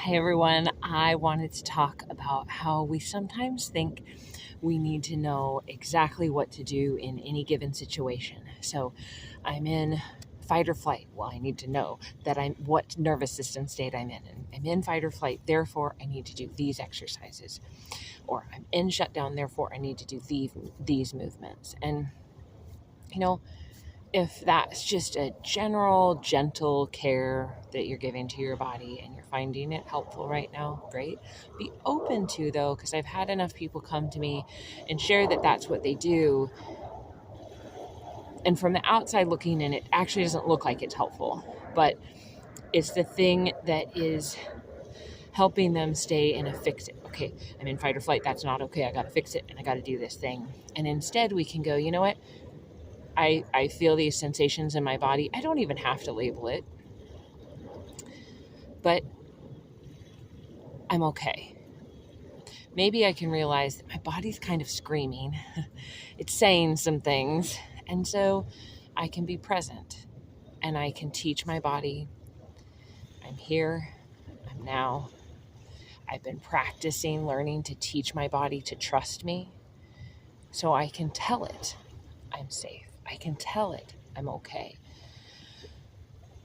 Hi everyone. I wanted to talk about how we sometimes think we need to know exactly what to do in any given situation. So I'm in fight or flight. Well, I need to know that I'm what nervous system state I'm in. And I'm in fight or flight, therefore I need to do these exercises. Or I'm in shutdown, therefore I need to do these movements. And you know, if that's just a general, gentle care that you're giving to your body and you're finding it helpful right now, great. Be open to, though, because I've had enough people come to me and share that that's what they do. And from the outside looking in, it actually doesn't look like it's helpful, but it's the thing that is helping them stay in a fix it. Okay, I'm in fight or flight. That's not okay. I got to fix it and I got to do this thing. And instead, we can go, you know what? I feel these sensations in my body. I don't even have to label it, but I'm okay. Maybe I can realize that my body's kind of screaming. It's saying some things. And so I can be present and I can teach my body, I'm here, I'm now. I've been practicing learning to teach my body to trust me so I can tell it I'm safe. I can tell it I'm okay.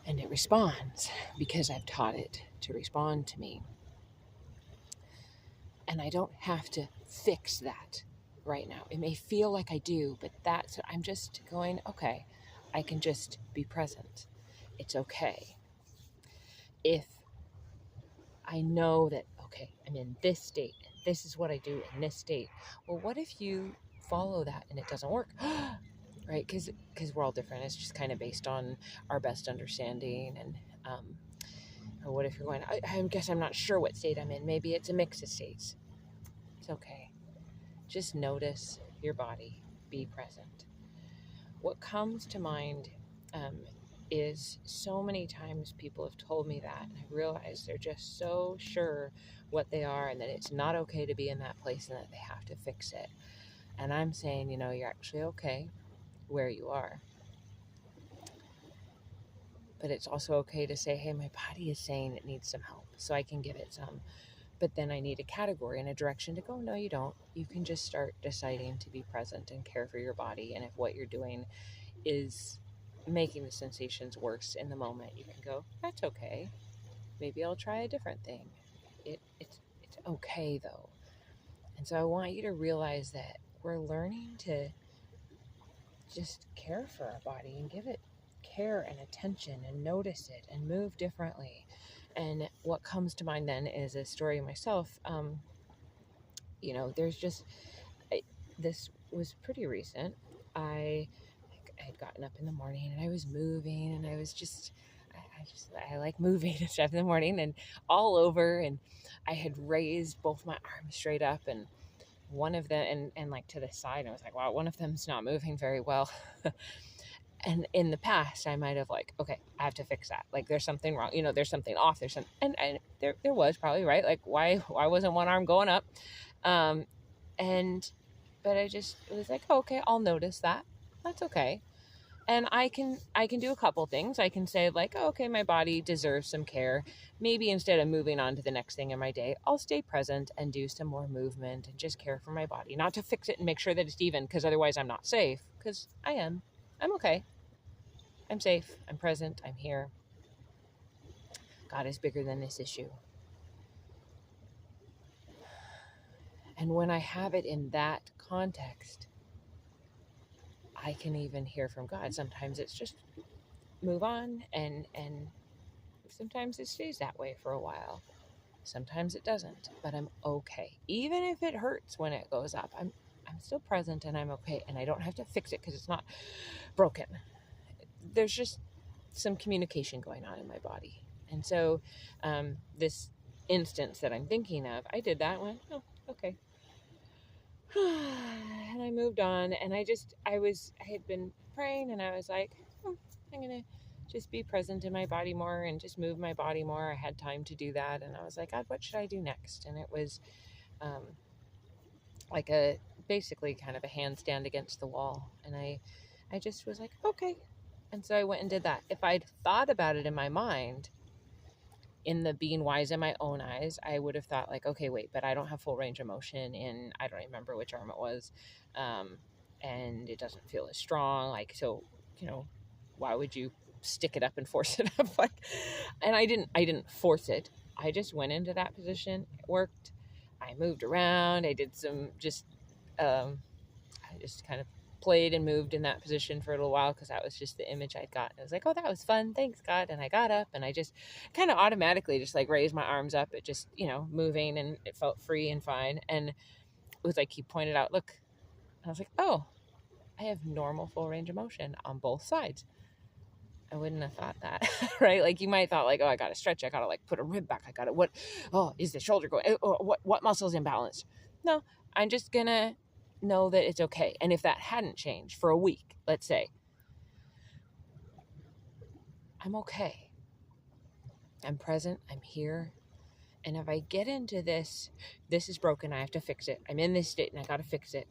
And it responds because I've taught it to respond to me. And I don't have to fix that right now. It may feel like I do, but I'm just going, okay, I can just be present. It's okay. If I know that, okay, I'm in this state, and this is what I do in this state. Well, what if you follow that and it doesn't work? Right? Because we're all different. It's just kind of based on our best understanding. And or what if you're going, I guess I'm not sure what state I'm in. Maybe it's a mix of states. It's okay. Just notice your body, be present. What comes to mind is so many times people have told me that, and I realize they're just so sure what they are and that it's not okay to be in that place and that they have to fix it. And I'm saying, you're actually okay where you are. But it's also okay to say, hey, my body is saying it needs some help, so I can give it some. But then I need a category and a direction to go. No, you don't. You can just start deciding to be present and care for your body. And if what you're doing is making the sensations worse in the moment, you can go, that's okay. Maybe I'll try a different thing. It's okay, though. And so I want you to realize that we're learning to just care for our body and give it care and attention and notice it and move differently. And what comes to mind then is a story of myself. There's just, this was pretty recent. I had gotten up in the morning and I was moving and I was just, I like moving and stuff in the morning and all over. And I had raised both my arms straight up and one of them, and like to the side. I was like, wow, one of them's not moving very well. And in the past, I might have like, okay, I have to fix that. Like, there's something wrong. There's something off. There's some, and there was probably, right. Like, why wasn't one arm going up? But it was like, oh, okay, I'll notice that. That's okay. And I can do a couple things. I can say like, oh, okay, my body deserves some care. Maybe instead of moving on to the next thing in my day, I'll stay present and do some more movement and just care for my body, not to fix it and make sure that it's even, because otherwise I'm not safe. Because I'm okay. I'm safe. I'm present. I'm here. God is bigger than this issue. And when I have it in that context, I can even hear from God. Sometimes it's just move on, and sometimes it stays that way for a while. Sometimes it doesn't, but I'm okay. Even if it hurts when it goes up, I'm still present and I'm okay, and I don't have to fix it because it's not broken. There's just some communication going on in my body. And so this instance that I'm thinking of, I did that and went, oh, okay. And I moved on, and I had been praying, and I was like, I'm going to just be present in my body more and just move my body more. I had time to do that. And I was like, God, what should I do next? And it was like basically kind of a handstand against the wall. And I just was like, okay. And so I went and did that. If I'd thought about it in my mind, in the being wise in my own eyes, I would have thought like, okay, wait, but I don't have full range of motion in, I don't remember which arm it was. And it doesn't feel as strong. Like, so, why would you stick it up and force it up? Like, and I didn't force it. I just went into that position. It worked. I moved around. I did some I just kind of played and moved in that position for a little while because that was just the image I'd got. I was like, oh, that was fun. Thanks, God. And I got up and I just kind of automatically just like raised my arms up. It just, moving, and it felt free and fine. And it was like, he pointed out, look, I was like, oh, I have normal full range of motion on both sides. I wouldn't have thought that, right? Like you might have thought like, oh, I got to stretch. I got to like put a rib back. I got to, is the shoulder going? Oh, what muscle's imbalanced? No, I'm just going to know that it's okay. And if that hadn't changed for a week, let's say, I'm okay. I'm present. I'm here. And if I get into this is broken. I have to fix it. I'm in this state and I got to fix it.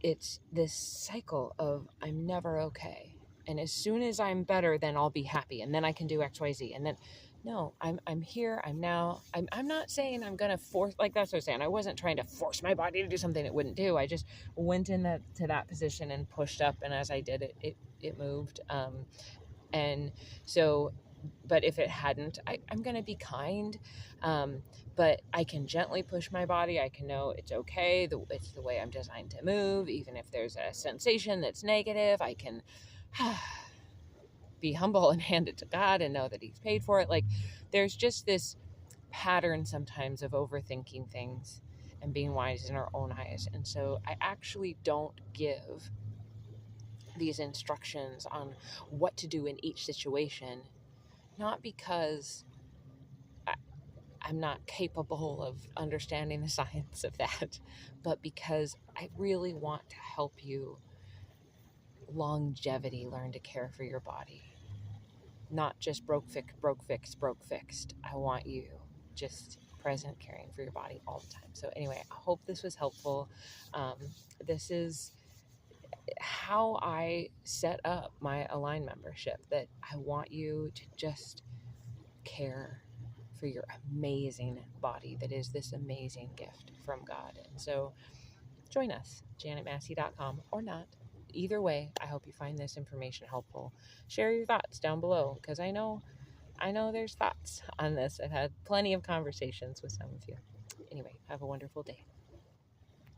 It's this cycle of I'm never okay. And as soon as I'm better, then I'll be happy. And then I can do X, Y, Z. And then, no, I'm here. I'm not saying I'm going to force, like that's what I'm saying. I wasn't trying to force my body to do something it wouldn't do. I just went to that position and pushed up. And as I did it moved. And so, but if it hadn't, I'm going to be kind. But I can gently push my body. I can know it's okay. It's the way I'm designed to move. Even if there's a sensation that's negative, I can be humble and hand it to God and know that He's paid for it. Like there's just this pattern sometimes of overthinking things and being wise in our own eyes. And so I actually don't give these instructions on what to do in each situation, not because I'm not capable of understanding the science of that, but because I really want to help you longevity learn to care for your body. Not just broke fixed. I want you just present, caring for your body all the time. So anyway, I hope this was helpful. This is how I set up my Align membership, that I want you to just care for your amazing body that is this amazing gift from God. And so join us, janetmassey.com or not. Either way, I hope you find this information helpful. Share your thoughts down below, because I know there's thoughts on this. I've had plenty of conversations with some of you. Anyway, have a wonderful day.